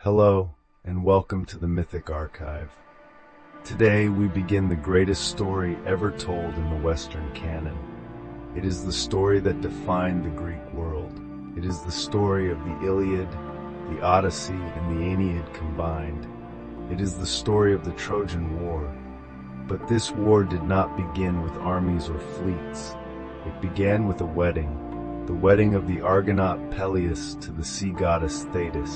Hello, and welcome to the Mythic Archive. Today we begin the greatest story ever told in the Western canon. It is the story that defined the Greek world. It is the story of the Iliad, the Odyssey, and the Aeneid combined. It is the story of the Trojan War. But this war did not begin with armies or fleets. It began with a wedding, the wedding of the Argonaut Peleus to the sea goddess Thetis.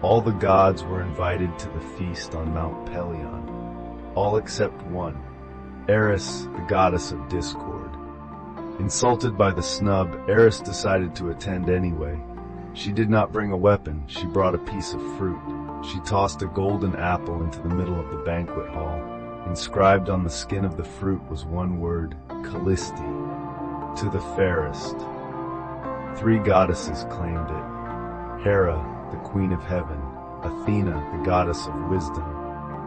All the gods were invited to the feast on Mount Pelion, all except one, Eris, the goddess of discord. Insulted by the snub, Eris decided to attend anyway. She did not bring a weapon, she brought a piece of fruit. She tossed a golden apple into the middle of the banquet hall. Inscribed on the skin of the fruit was one word, Callisti, to the fairest. 3 goddesses claimed it: Hera, the queen of heaven, Athena, the goddess of wisdom,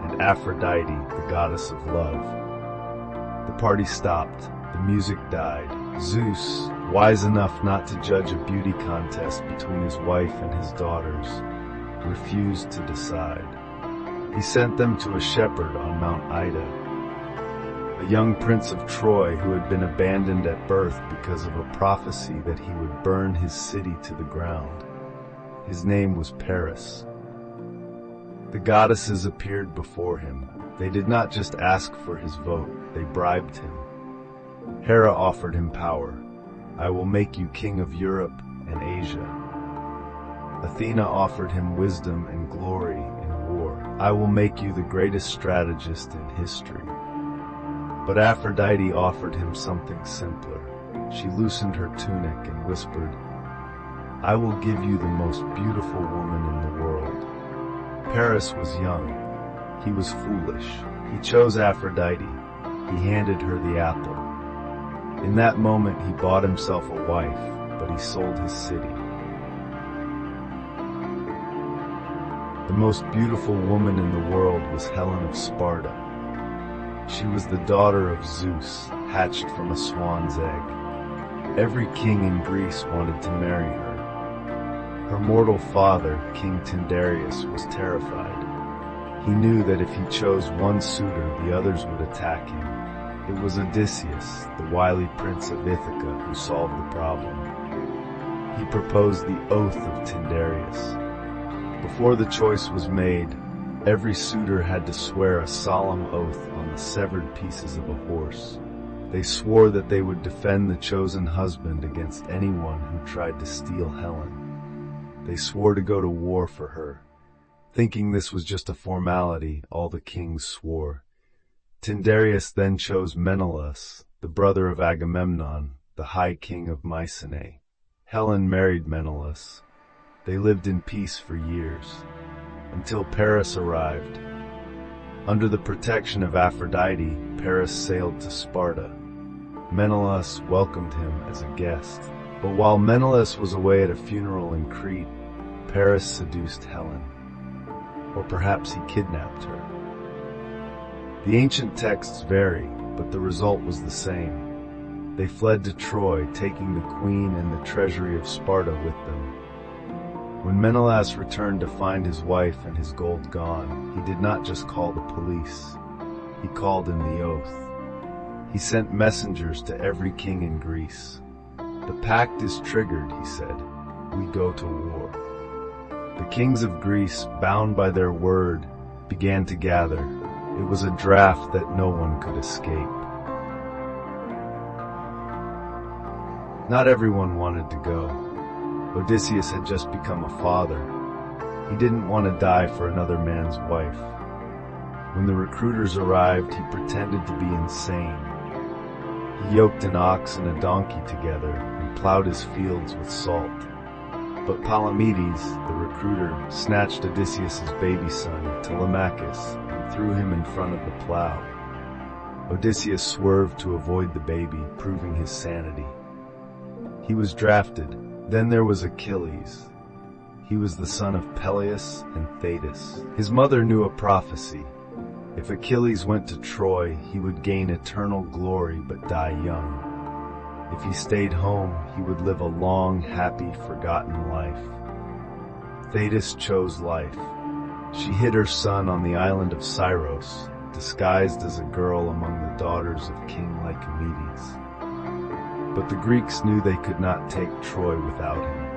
and Aphrodite, the goddess of love. The party stopped. The music died. Zeus, wise enough not to judge a beauty contest between his wife and his daughters, refused to decide. He sent them to a shepherd on Mount Ida, a young prince of Troy who had been abandoned at birth because of a prophecy that he would burn his city to the ground. His name was Paris. The goddesses appeared before him. They did not just ask for his vote, they bribed him. Hera offered him power. I will make you king of Europe and Asia. Athena offered him wisdom and glory in war. I will make you the greatest strategist in history. But Aphrodite offered him something simpler. She loosened her tunic and whispered, I will give you the most beautiful woman in the world. Paris was young. He was foolish. He chose Aphrodite. He handed her the apple. In that moment he bought himself a wife, but he sold his city. The most beautiful woman in the world was Helen of Sparta. She was the daughter of Zeus, hatched from a swan's egg. Every king in Greece wanted to marry her. Her mortal father, King Tyndareus, was terrified. He knew that if he chose one suitor, the others would attack him. It was Odysseus, the wily prince of Ithaca, who solved the problem. He proposed the oath of Tyndareus. Before the choice was made, every suitor had to swear a solemn oath on the severed pieces of a horse. They swore that they would defend the chosen husband against anyone who tried to steal Helen. They swore to go to war for her. Thinking this was just a formality, all the kings swore. Tyndareus then chose Menelaus, the brother of Agamemnon, the high king of Mycenae. Helen married Menelaus. They lived in peace for years, until Paris arrived. Under the protection of Aphrodite, Paris sailed to Sparta. Menelaus welcomed him as a guest. But while Menelaus was away at a funeral in Crete, Paris seduced Helen. Or perhaps he kidnapped her. The ancient texts vary, but the result was the same. They fled to Troy, taking the queen and the treasury of Sparta with them. When Menelaus returned to find his wife and his gold gone, he did not just call the police. He called in the oath. He sent messengers to every king in Greece. The pact is triggered, he said. We go to war. The kings of Greece, bound by their word, began to gather. It was a draft that no one could escape. Not everyone wanted to go. Odysseus had just become a father. He didn't want to die for another man's wife. When the recruiters arrived, he pretended to be insane. He yoked an ox and a donkey together and plowed his fields with salt. But Palamedes, the recruiter, snatched Odysseus's baby son, Telemachus, and threw him in front of the plow. Odysseus swerved to avoid the baby, proving his sanity. He was drafted. Then there was Achilles. He was the son of Peleus and Thetis. His mother knew a prophecy. If Achilles went to Troy, he would gain eternal glory but die young. If he stayed home, he would live a long, happy, forgotten life. Thetis chose life. She hid her son on the island of Scyros, disguised as a girl among the daughters of King Lycomedes. But the Greeks knew they could not take Troy without him.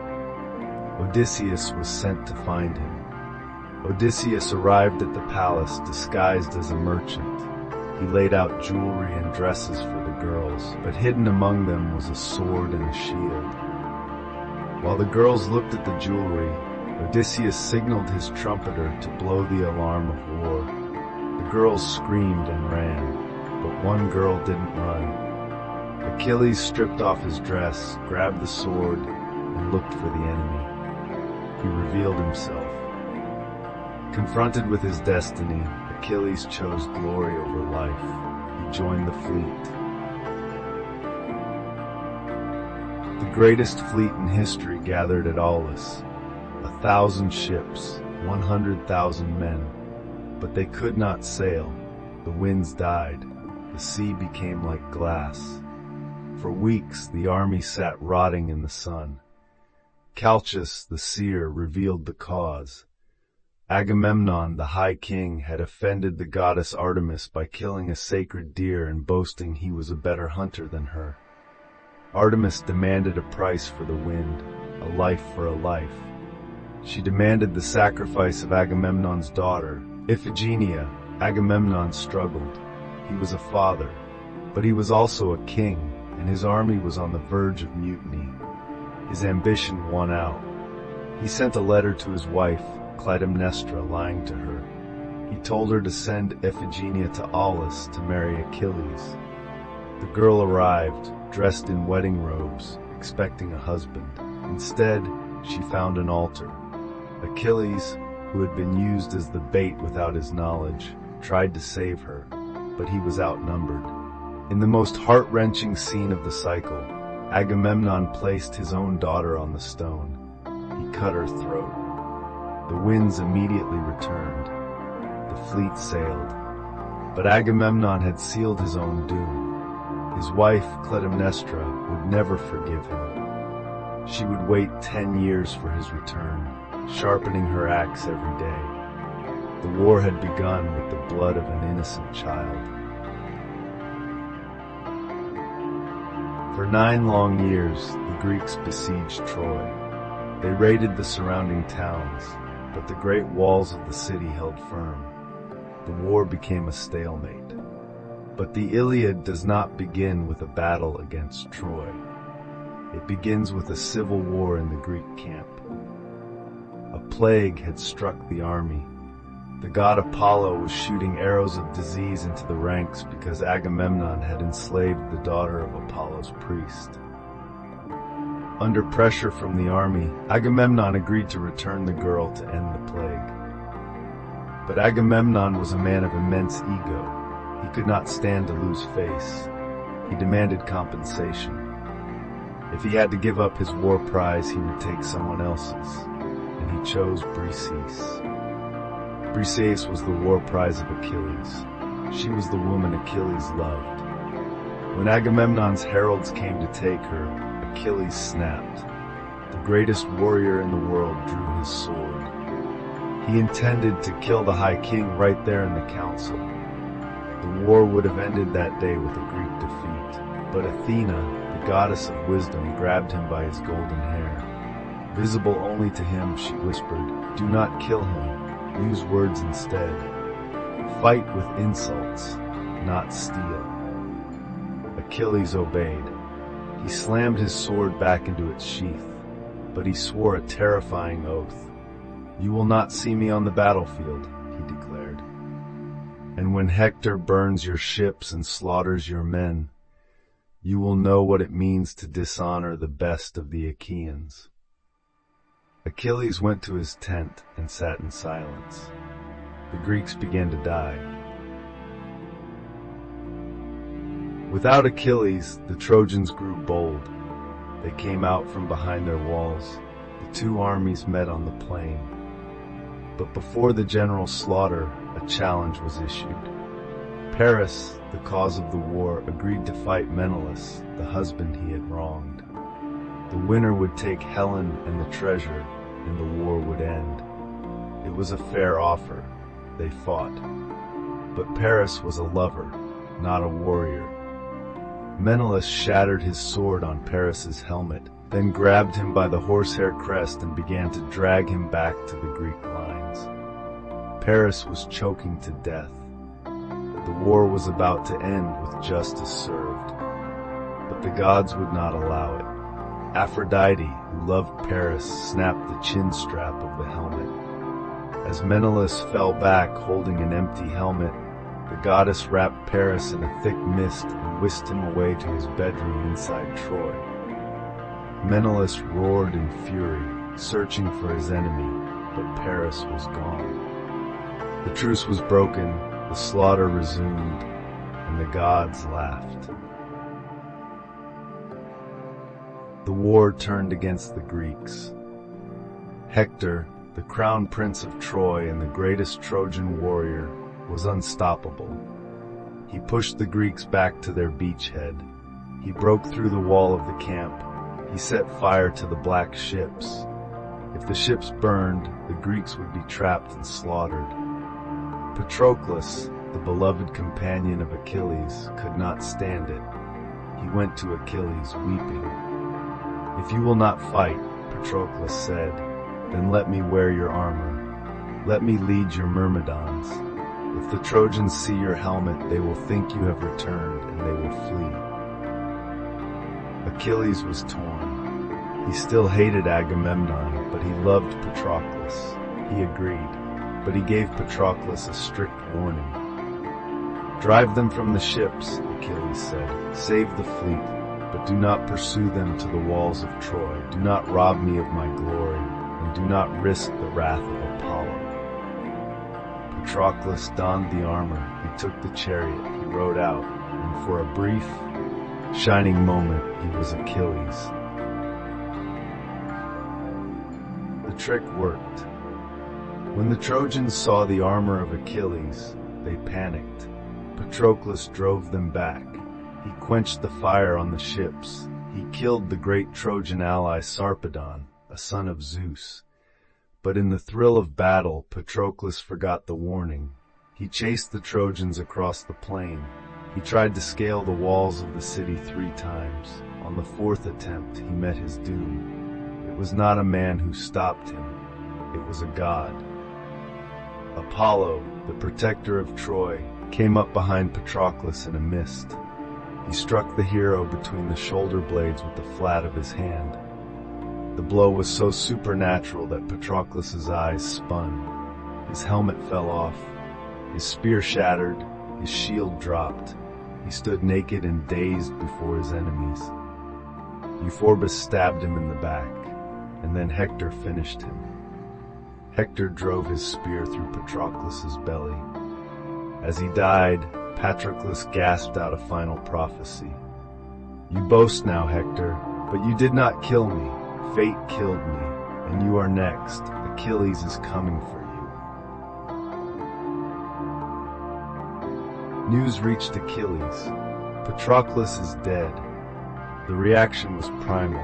Odysseus was sent to find him. Odysseus arrived at the palace disguised as a merchant. He laid out jewelry and dresses for the girls, but hidden among them was a sword and a shield. While the girls looked at the jewelry, Odysseus signaled his trumpeter to blow the alarm of war. The girls screamed and ran, but one girl didn't run. Achilles stripped off his dress, grabbed the sword, and looked for the enemy. He revealed himself. Confronted with his destiny, Achilles chose glory over life. He joined the fleet. The greatest fleet in history gathered at Aulis. 1,000 ships, 100,000 men. But they could not sail. The winds died. The sea became like glass. For weeks the army sat rotting in the sun. Calchas, the seer, revealed the cause. Agamemnon, the high king, had offended the goddess Artemis by killing a sacred deer and boasting he was a better hunter than her. Artemis demanded a price for the wind, a life for a life. She demanded the sacrifice of Agamemnon's daughter, Iphigenia. Agamemnon struggled. He was a father, but he was also a king, and his army was on the verge of mutiny. His ambition won out. He sent a letter to his wife, Clytemnestra, lying to her. He told her to send Iphigenia to Aulis to marry Achilles. The girl arrived, dressed in wedding robes, expecting a husband. Instead, she found an altar. Achilles, who had been used as the bait without his knowledge, tried to save her, but he was outnumbered. In the most heart-wrenching scene of the cycle, Agamemnon placed his own daughter on the stone. He cut her throat. The winds immediately returned. The fleet sailed. But Agamemnon had sealed his own doom. His wife, Clytemnestra, would never forgive him. She would wait 10 years for his return, sharpening her axe every day. The war had begun with the blood of an innocent child. For 9 long years, the Greeks besieged Troy. They raided the surrounding towns, but the great walls of the city held firm. The war became a stalemate. But the Iliad does not begin with a battle against Troy. It begins with a civil war in the Greek camp. A plague had struck the army. The god Apollo was shooting arrows of disease into the ranks because Agamemnon had enslaved the daughter of Apollo's priest. Under pressure from the army, Agamemnon agreed to return the girl to end the plague. But Agamemnon was a man of immense ego. He could not stand to lose face. He demanded compensation. If he had to give up his war prize, he would take someone else's, and he chose Briseis. Briseis was the war prize of Achilles. She was the woman Achilles loved. When Agamemnon's heralds came to take her, Achilles snapped. The greatest warrior in the world drew his sword. He intended to kill the High King right there in the council. The war would have ended that day with a Greek defeat, but Athena, the goddess of wisdom, grabbed him by his golden hair. Visible only to him, she whispered, "Do not kill him. Use words instead. Fight with insults, not steel." Achilles obeyed. He slammed his sword back into its sheath, but he swore a terrifying oath. "You will not see me on the battlefield," he declared. "And when Hector burns your ships and slaughters your men, you will know what it means to dishonor the best of the Achaeans." Achilles went to his tent and sat in silence. The Greeks began to die. Without Achilles, the Trojans grew bold. They came out from behind their walls. The two armies met on the plain. But before the general slaughter, a challenge was issued. Paris, the cause of the war, agreed to fight Menelaus, the husband he had wronged. The winner would take Helen and the treasure, and the war would end. It was a fair offer. They fought. But Paris was a lover, not a warrior. Menelaus shattered his sword on Paris's helmet, then grabbed him by the horsehair crest and began to drag him back to the Greek lines. Paris was choking to death. The war was about to end with justice served. But the gods would not allow it. Aphrodite, who loved Paris, snapped the chin strap of the helmet. As Menelaus fell back holding an empty helmet, the goddess wrapped Paris in a thick mist and whisked him away to his bedroom inside Troy. Menelaus roared in fury, searching for his enemy, but Paris was gone. The truce was broken, the slaughter resumed, and the gods laughed. The war turned against the Greeks. Hector, the crown prince of Troy and the greatest Trojan warrior, was unstoppable. He pushed the Greeks back to their beachhead. He broke through the wall of the camp. He set fire to the black ships. If the ships burned, the Greeks would be trapped and slaughtered. Patroclus, the beloved companion of Achilles, could not stand it. He went to Achilles weeping. "If you will not fight," Patroclus said, "then let me wear your armor. Let me lead your Myrmidons. If the Trojans see your helmet, they will think you have returned, and they will flee." Achilles was torn. He still hated Agamemnon, but he loved Patroclus. He agreed, but he gave Patroclus a strict warning. "Drive them from the ships," Achilles said. "Save the fleet, but do not pursue them to the walls of Troy. Do not rob me of my glory, and do not risk the wrath of Apollo." Patroclus donned the armor, he took the chariot, he rode out, and for a brief, shining moment, he was Achilles. The trick worked. When the Trojans saw the armor of Achilles, they panicked. Patroclus drove them back. He quenched the fire on the ships. He killed the great Trojan ally Sarpedon, a son of Zeus. But in the thrill of battle, Patroclus forgot the warning. He chased the Trojans across the plain. He tried to scale the walls of the city 3 times. On the 4th attempt, he met his doom. It was not a man who stopped him. It was a god. Apollo, the protector of Troy, came up behind Patroclus in a mist. He struck the hero between the shoulder blades with the flat of his hand. The blow was so supernatural that Patroclus's eyes spun. His helmet fell off. His spear shattered. His shield dropped. He stood naked and dazed before his enemies. Euphorbus stabbed him in the back, and then Hector finished him. Hector drove his spear through Patroclus's belly. As he died, Patroclus gasped out a final prophecy. "You boast now, Hector, but you did not kill me. Fate killed me, and you are next. Achilles is coming for you." News reached Achilles. Patroclus is dead. The reaction was primal.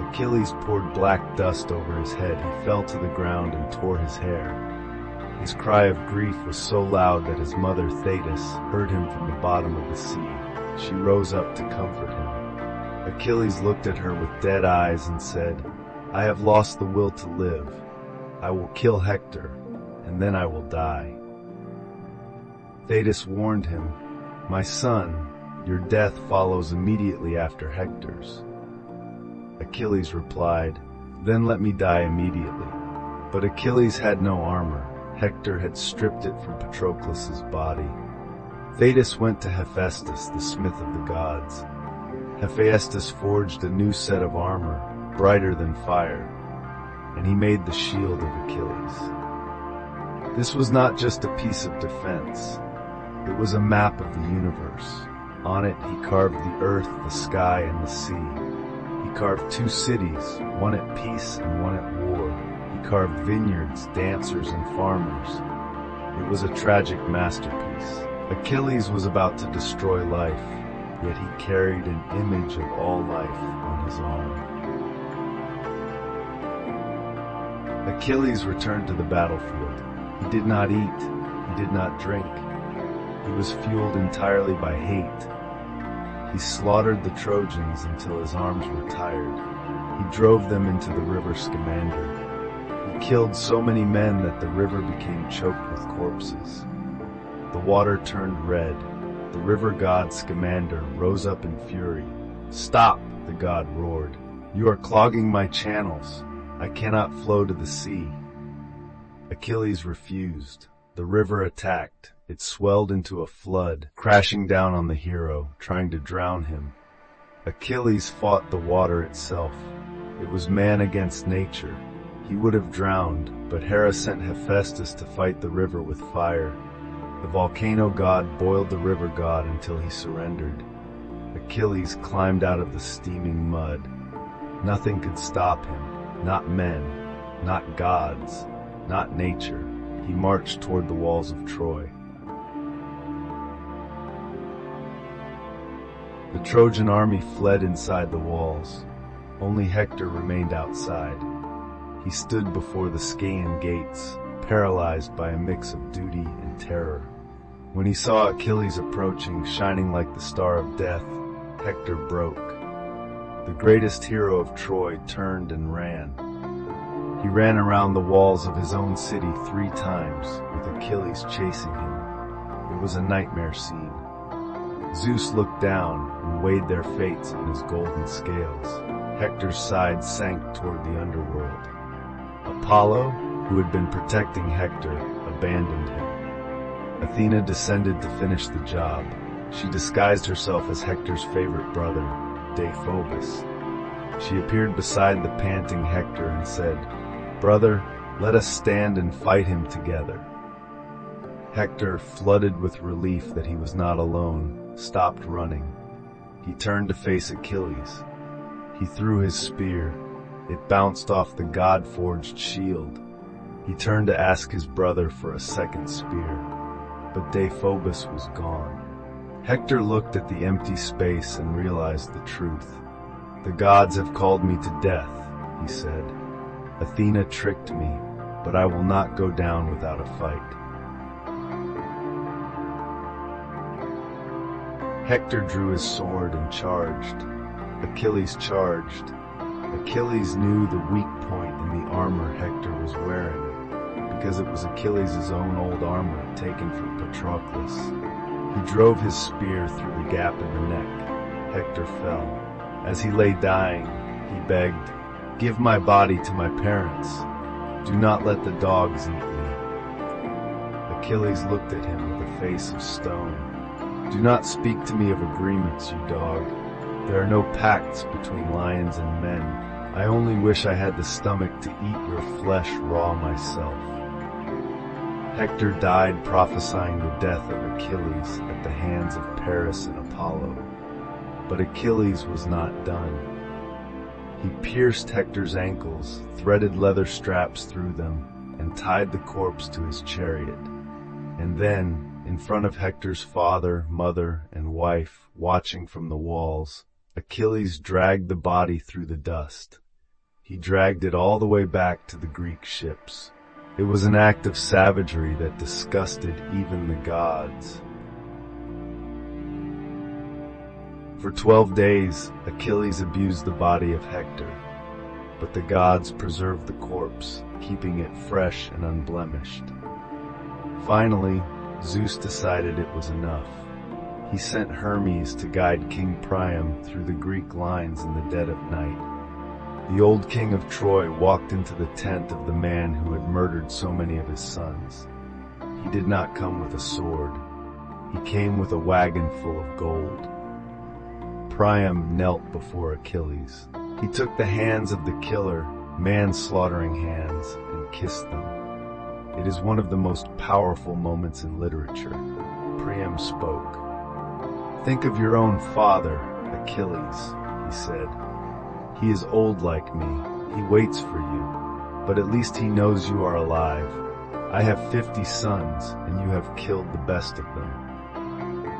Achilles poured black dust over his head. He fell to the ground and tore his hair. His cry of grief was so loud that his mother Thetis heard him from the bottom of the sea. She rose up to comfort him. Achilles looked at her with dead eyes and said, "I have lost the will to live. I will kill Hector, and then I will die." Thetis warned him, "My son, your death follows immediately after Hector's." Achilles replied, "Then let me die immediately." But Achilles had no armor. Hector had stripped it from Patroclus's body. Thetis went to Hephaestus, the smith of the gods. Hephaestus forged a new set of armor, brighter than fire, and he made the shield of Achilles. This was not just a piece of defense. It was a map of the universe. On it he carved the earth, the sky, and the sea. He carved 2 cities, one at peace and one at war. He carved vineyards, dancers, and farmers. It was a tragic masterpiece. Achilles was about to destroy life, yet he carried an image of all life on his arm. Achilles returned to the battlefield. He did not eat, he did not drink. He was fueled entirely by hate. He slaughtered the Trojans until his arms were tired. He drove them into the river Scamander. He killed so many men that the river became choked with corpses. The water turned red. The river god Scamander rose up in fury. "Stop!" the god roared. "You are clogging my channels. I cannot flow to the sea." Achilles refused. The river attacked. It swelled into a flood, crashing down on the hero, trying to drown him. Achilles fought the water itself. It was man against nature. He would have drowned, but Hera sent Hephaestus to fight the river with fire. The volcano god boiled the river god until he surrendered. Achilles climbed out of the steaming mud. Nothing could stop him, not men, not gods, not nature. He marched toward the walls of Troy. The Trojan army fled inside the walls. Only Hector remained outside. He stood before the Scaean gates, paralyzed by a mix of duty and terror. When he saw Achilles approaching, shining like the star of death, Hector broke. The greatest hero of Troy turned and ran. He ran around the walls of his own city 3 times, with Achilles chasing him. It was a nightmare scene. Zeus looked down and weighed their fates in his golden scales. Hector's side sank toward the underworld. Apollo, who had been protecting Hector, abandoned him. Athena descended to finish the job. She disguised herself as Hector's favorite brother, Deiphobus. She appeared beside the panting Hector and said, "Brother, let us stand and fight him together." Hector, flooded with relief that he was not alone, stopped running. He turned to face Achilles. He threw his spear. It bounced off the god-forged shield. He turned to ask his brother for a second spear, but Deiphobus was gone. Hector looked at the empty space and realized the truth. "The gods have called me to death," he said. "Athena tricked me, but I will not go down without a fight." Hector drew his sword and charged. Achilles charged. Achilles knew the weak point in the armor Hector was wearing, because it was Achilles' own old armor taken from Patroclus. He drove his spear through the gap in the neck. Hector fell. As he lay dying, he begged, "Give my body to my parents. Do not let the dogs eat me." Achilles looked at him with a face of stone. "Do not speak to me of agreements, you dog. There are no pacts between lions and men. I only wish I had the stomach to eat your flesh raw myself." Hector died prophesying the death of Achilles at the hands of Paris and Apollo. But Achilles was not done. He pierced Hector's ankles, threaded leather straps through them, and tied the corpse to his chariot. And then, in front of Hector's father, mother, and wife, watching from the walls, Achilles dragged the body through the dust. He dragged it all the way back to the Greek ships. It was an act of savagery that disgusted even the gods. For 12 days, Achilles abused the body of Hector, but the gods preserved the corpse, keeping it fresh and unblemished. Finally, Zeus decided it was enough. He sent Hermes to guide King Priam through the Greek lines in the dead of night. The old king of Troy walked into the tent of the man who had murdered so many of his sons. He did not come with a sword. He came with a wagon full of gold. Priam knelt before Achilles. He took the hands of the killer, man-slaughtering hands, and kissed them. It is one of the most powerful moments in literature. Priam spoke. "Think of your own father, Achilles," he said. "He is old like me. He waits for you. But at least he knows you are alive. I have 50 sons, and you have killed the best of them.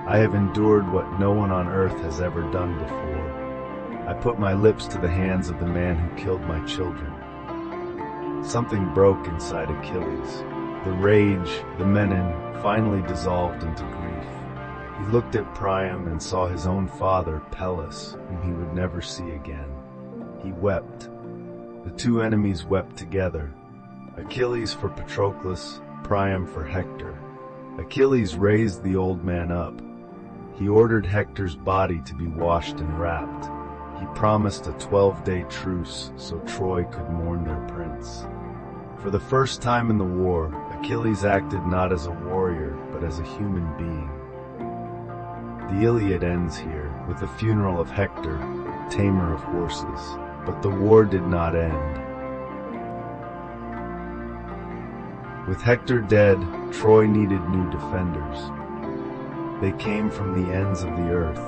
I have endured what no one on earth has ever done before. I put my lips to the hands of the man who killed my children. Something broke inside Achilles. The rage, the Memnon, finally dissolved into grief. He looked at Priam and saw his own father, Pelus, whom he would never see again. He wept. The two enemies wept together. Achilles for Patroclus, Priam for Hector. Achilles raised the old man up. He ordered Hector's body to be washed and wrapped. He promised a 12-day truce so Troy could mourn their prince. For the first time in the war, Achilles acted not as a warrior, but as a human being. The Iliad ends here, with the funeral of Hector, tamer of horses. But the war did not end. With Hector dead, Troy needed new defenders. They came from the ends of the earth.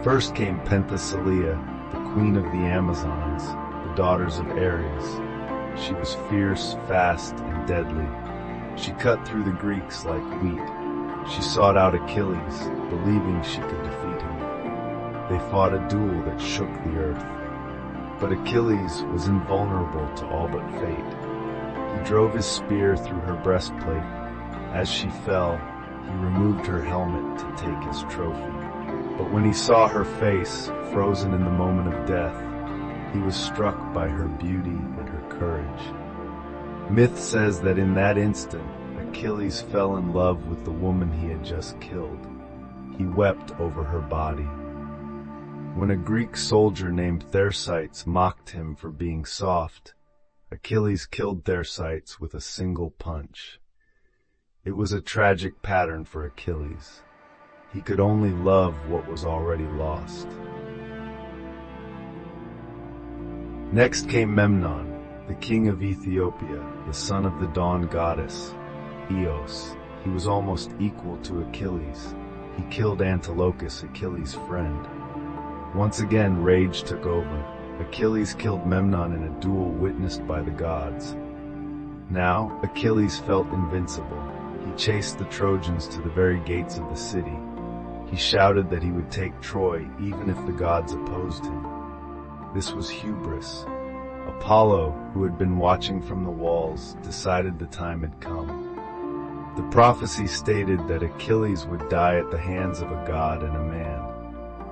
First came Penthesilea, the queen of the Amazons, the daughters of Ares. She was fierce, fast, and deadly. She cut through the Greeks like wheat. She sought out Achilles, believing she could defeat him. They fought a duel that shook the earth. But Achilles was invulnerable to all but fate. He drove his spear through her breastplate. As she fell, he removed her helmet to take his trophy. But when he saw her face, frozen in the moment of death, he was struck by her beauty and her courage. Myth says that in that instant, Achilles fell in love with the woman he had just killed. He wept over her body. When a Greek soldier named Thyestes mocked him for being soft, Achilles killed Thyestes with a single punch. It was a tragic pattern for Achilles. He could only love what was already lost. Next came Memnon, the king of Ethiopia, the son of the dawn goddess, Eos. He was almost equal to Achilles. He killed Antilochus, Achilles' friend. Once again, rage took over. Achilles killed Memnon in a duel witnessed by the gods. Now, Achilles felt invincible. He chased the Trojans to the very gates of the city. He shouted that he would take Troy even if the gods opposed him. This was hubris. Apollo, who had been watching from the walls, decided the time had come. The prophecy stated that Achilles would die at the hands of a god and a man.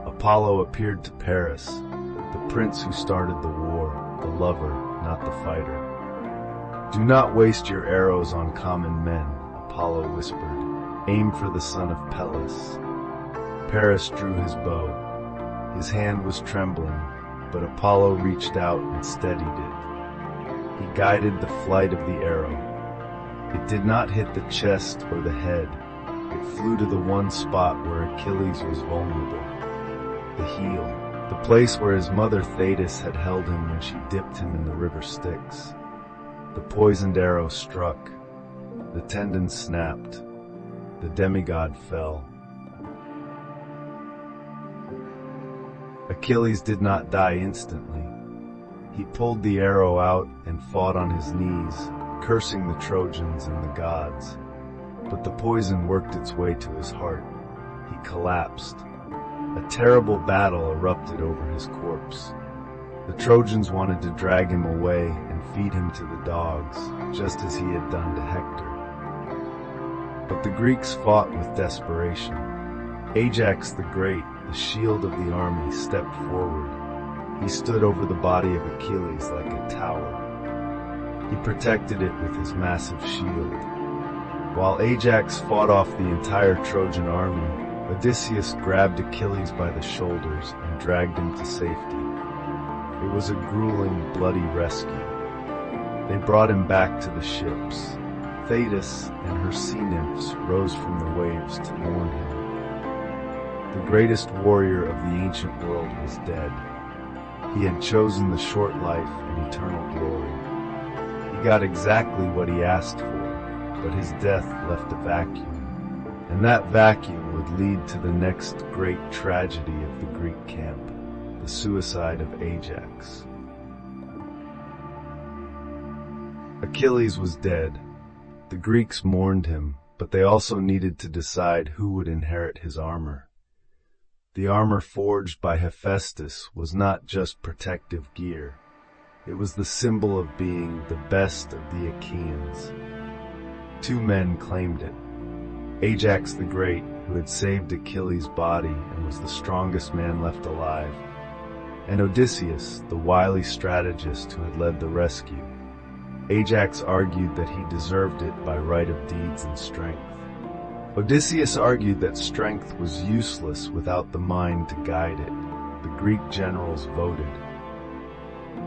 Apollo appeared to Paris, the prince who started the war, the lover, not the fighter. "Do not waste your arrows on common men," Apollo whispered. "Aim for the son of Pelus." Paris drew his bow. His hand was trembling, but Apollo reached out and steadied it. He guided the flight of the arrow. It did not hit the chest or the head. It flew to the one spot where Achilles was vulnerable. The heel, the place where his mother Thetis had held him when she dipped him in the river Styx. The poisoned arrow struck. The tendon snapped. The demigod fell. Achilles did not die instantly. He pulled the arrow out and fought on his knees, cursing the Trojans and the gods. But the poison worked its way to his heart. He collapsed. A terrible battle erupted over his corpse. The Trojans wanted to drag him away and feed him to the dogs, just as he had done to Hector. But the Greeks fought with desperation. Ajax the Great, the shield of the army, stepped forward. He stood over the body of Achilles like a tower. He protected it with his massive shield. While Ajax fought off the entire Trojan army, Odysseus grabbed Achilles by the shoulders and dragged him to safety. It was a grueling, bloody rescue. They brought him back to the ships. Thetis and her sea nymphs rose from the waves to mourn him. The greatest warrior of the ancient world was dead. He had chosen the short life and eternal glory. He got exactly what he asked for, but his death left a vacuum. And that vacuum would lead to the next great tragedy of the Greek camp, the suicide of Ajax. Achilles was dead. The Greeks mourned him, but they also needed to decide who would inherit his armor. The armor forged by Hephaestus was not just protective gear. It was the symbol of being the best of the Achaeans. Two men claimed it: Ajax the Great, who had saved Achilles' body and was the strongest man left alive, and Odysseus, the wily strategist who had led the rescue. Ajax argued that he deserved it by right of deeds and strength. Odysseus argued that strength was useless without the mind to guide it. The Greek generals voted.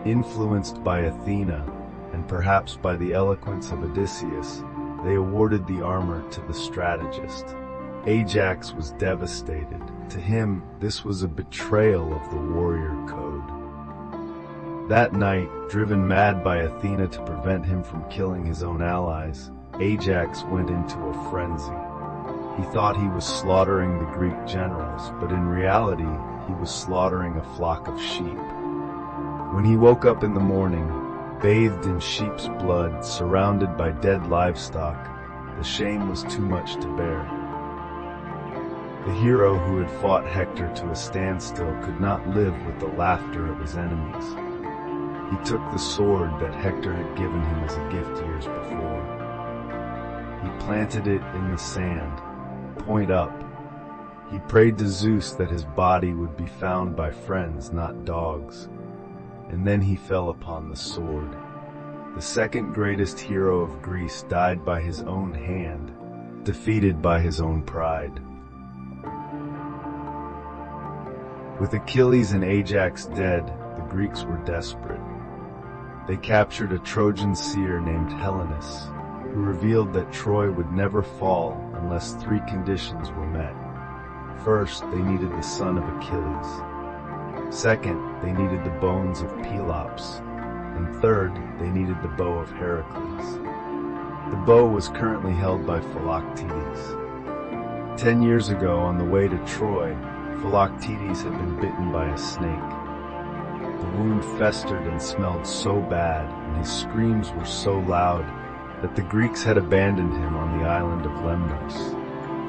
Influenced by Athena, and perhaps by the eloquence of Odysseus, they awarded the armor to the strategist. Ajax was devastated. To him, this was a betrayal of the warrior code. That night, driven mad by Athena to prevent him from killing his own allies, Ajax went into a frenzy. He thought he was slaughtering the Greek generals, but in reality, he was slaughtering a flock of sheep. When he woke up in the morning, bathed in sheep's blood, surrounded by dead livestock, the shame was too much to bear. The hero who had fought Hector to a standstill could not live with the laughter of his enemies. He took the sword that Hector had given him as a gift years before. He planted it in the sand, point up. He prayed to Zeus that his body would be found by friends, not dogs. And then he fell upon the sword. The second greatest hero of Greece died by his own hand, defeated by his own pride. With Achilles and Ajax dead, the Greeks were desperate. They captured a Trojan seer named Helen, who revealed that Troy would never fall unless three conditions were met. First, they needed the son of Achilles. Second, they needed the bones of Pelops. And third, they needed the bow of Heracles. The bow was currently held by Philoctetes. 10 years ago, on the way to Troy, Philoctetes had been bitten by a snake. The wound festered and smelled so bad, and his screams were so loud, that the Greeks had abandoned him on the island of Lemnos.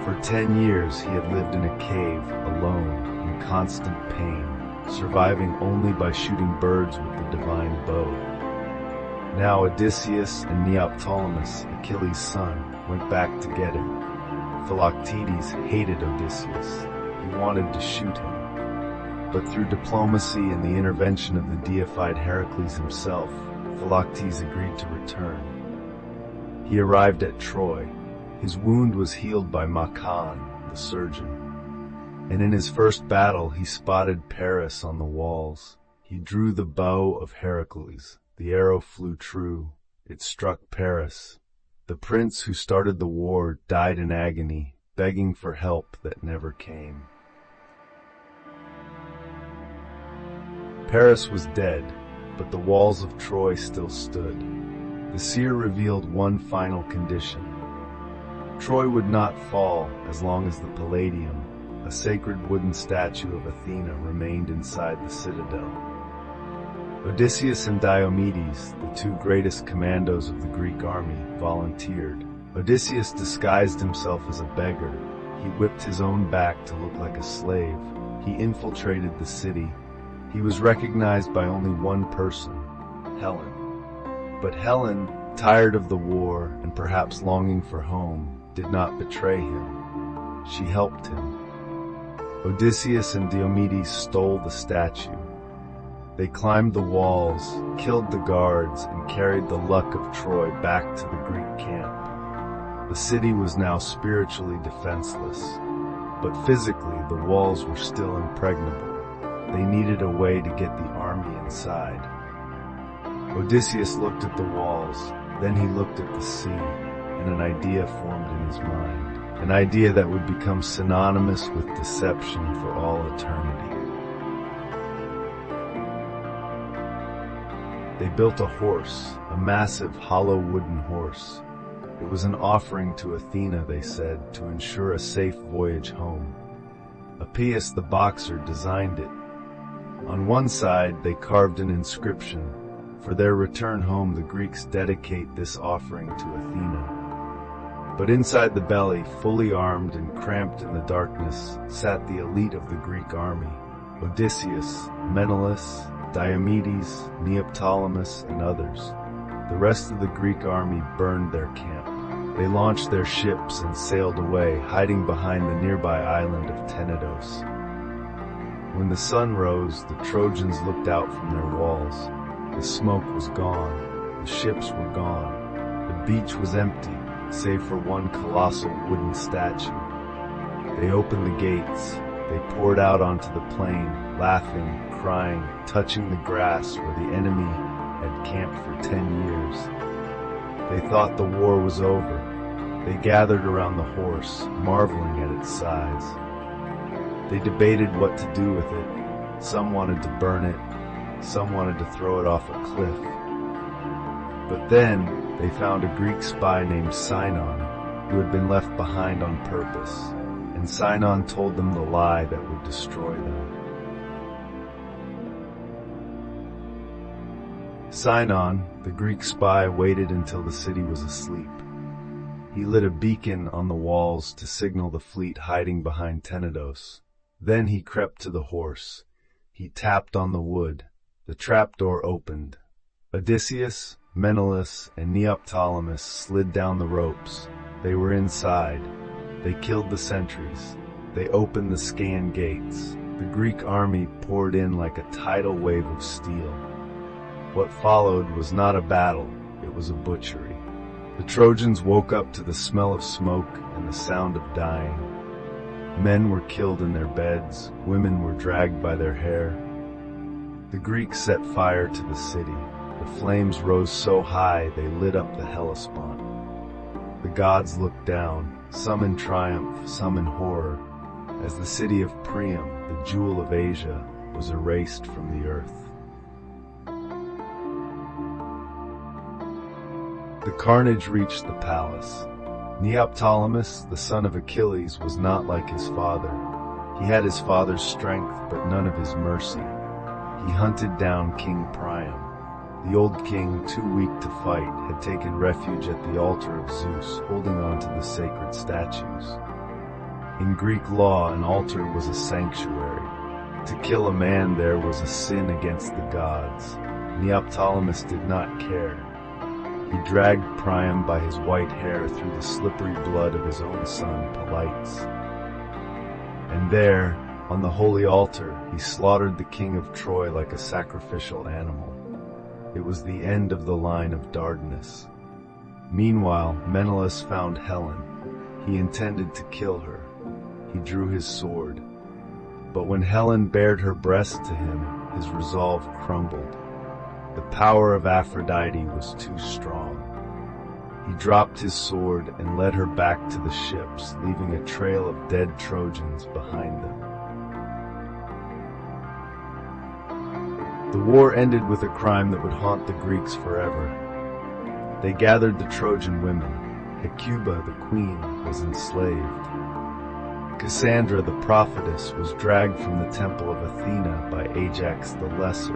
For 10 years he had lived in a cave, alone, in constant pain, surviving only by shooting birds with the divine bow. Now Odysseus and Neoptolemus, Achilles' son, went back to get him. Philoctetes hated Odysseus. He wanted to shoot him. But through diplomacy and the intervention of the deified Heracles himself, Philoctetes agreed to return. He arrived at Troy. His wound was healed by Macan, the surgeon. And in his first battle he spotted Paris on the walls. He drew the bow of Heracles. The arrow flew true. It struck Paris. The prince who started the war died in agony, begging for help that never came. Paris was dead, but the walls of Troy still stood. The seer revealed one final condition. Troy would not fall as long as the Palladium, a sacred wooden statue of Athena, remained inside the citadel. Odysseus and Diomedes, the two greatest commandos of the Greek army, volunteered. Odysseus disguised himself as a beggar. He whipped his own back to look like a slave. He infiltrated the city. He was recognized by only one person, Helen. But Helen, tired of the war and perhaps longing for home, did not betray him. She helped him. Odysseus and Diomedes stole the statue. They climbed the walls, killed the guards, and carried the luck of Troy back to the Greek camp. The city was now spiritually defenseless, but physically the walls were still impregnable. They needed a way to get the army inside. Odysseus looked at the walls, then he looked at the sea, and an idea formed in his mind. An idea that would become synonymous with deception for all eternity. They built a horse, a massive hollow wooden horse. It was an offering to Athena, they said, to ensure a safe voyage home. Hephaestus the boxer designed it. On one side they carved an inscription: "For their return home the Greeks dedicate this offering to Athena." But inside the belly, fully armed and cramped in the darkness, sat the elite of the Greek army: Odysseus, Menelaus, Diomedes, Neoptolemus, and others. The rest of the Greek army burned their camp. They launched their ships and sailed away, hiding behind the nearby island of Tyndareus. When the sun rose, the Trojans looked out from their walls. The smoke was gone. The ships were gone. The beach was empty, save for one colossal wooden statue. They opened the gates. They poured out onto the plain, laughing, crying, touching the grass where the enemy had camped for 10 years. They thought the war was over. They gathered around the horse, marveling at its size. They debated what to do with it. Some wanted to burn it. Some wanted to throw it off a cliff. But then they found a Greek spy named Sinon, who had been left behind on purpose, and Sinon told them the lie that would destroy them. Sinon, the Greek spy, waited until the city was asleep. He lit a beacon on the walls to signal the fleet hiding behind Tyndareus. Then he crept to the horse. He tapped on the wood. The trapdoor opened. Odysseus, Menelaus, and Neoptolemus slid down the ropes. They were inside. They killed the sentries. They opened the scan gates. The Greek army poured in like a tidal wave of steel. What followed was not a battle, it was a butchery. The Trojans woke up to the smell of smoke and the sound of dying. Men were killed in their beds, women were dragged by their hair. The Greeks set fire to the city. The flames rose so high they lit up the Hellespont. The gods looked down, some in triumph, some in horror, as the city of Priam, the jewel of Asia, was erased from the earth. The carnage reached the palace. Neoptolemus, the son of Achilles, was not like his father. He had his father's strength, but none of his mercy. He hunted down King Priam. The old king, too weak to fight, had taken refuge at the altar of Zeus, holding on to the sacred statues. In Greek law, an altar was a sanctuary. To kill a man there was a sin against the gods. Neoptolemus did not care. He dragged Priam by his white hair through the slippery blood of his own son, Polites. And there, on the holy altar, he slaughtered the king of Troy like a sacrificial animal. It was the end of the line of Dardanus. Meanwhile, Menelaus found Helen. He intended to kill her. He drew his sword. But when Helen bared her breast to him, his resolve crumbled. The power of Aphrodite was too strong. He dropped his sword and led her back to the ships, leaving a trail of dead Trojans behind them. The war ended with a crime that would haunt the Greeks forever. They gathered the Trojan women. Hecuba, the queen, was enslaved. Cassandra, the prophetess, was dragged from the temple of Athena by Ajax the Lesser,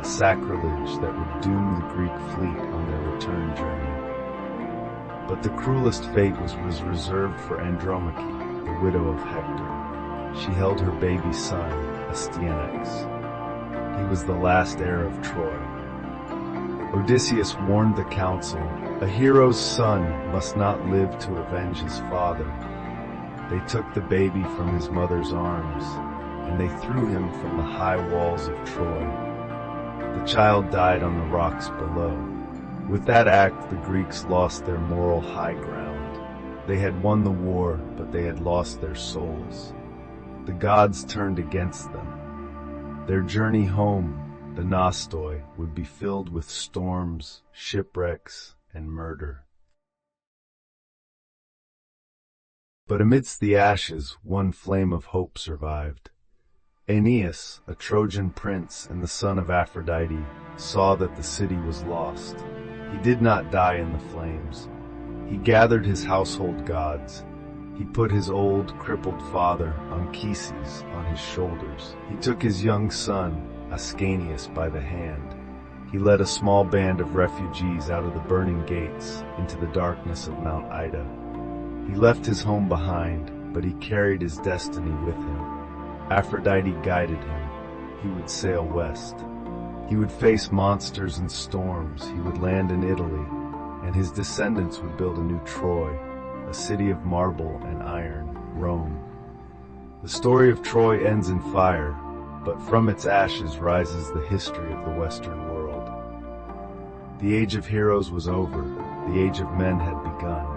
a sacrilege that would doom the Greek fleet on their return journey. But the cruelest fate was reserved for Andromache, the widow of Hector. She held her baby son, Astyanax. He was the last heir of Troy. Odysseus warned the council, a hero's son must not live to avenge his father. They took the baby from his mother's arms, and they threw him from the high walls of Troy. The child died on the rocks below. With that act, the Greeks lost their moral high ground. They had won the war, but they had lost their souls. The gods turned against them. Their journey home, the Nostoi, would be filled with storms, shipwrecks, and murder. But amidst the ashes, one flame of hope survived. Aeneas, a Trojan prince and the son of Aphrodite, saw that the city was lost. He did not die in the flames. He gathered his household gods. He put his old, crippled father, Anchises, on his shoulders. He took his young son, Ascanius, by the hand. He led a small band of refugees out of the burning gates into the darkness of Mount Ida. He left his home behind, but he carried his destiny with him. Aphrodite guided him. He would sail west. He would face monsters and storms, he would land in Italy, and his descendants would build a new Troy, a city of marble and iron, Rome. The story of Troy ends in fire, but from its ashes rises the history of the Western world. The age of heroes was over, the age of men had begun.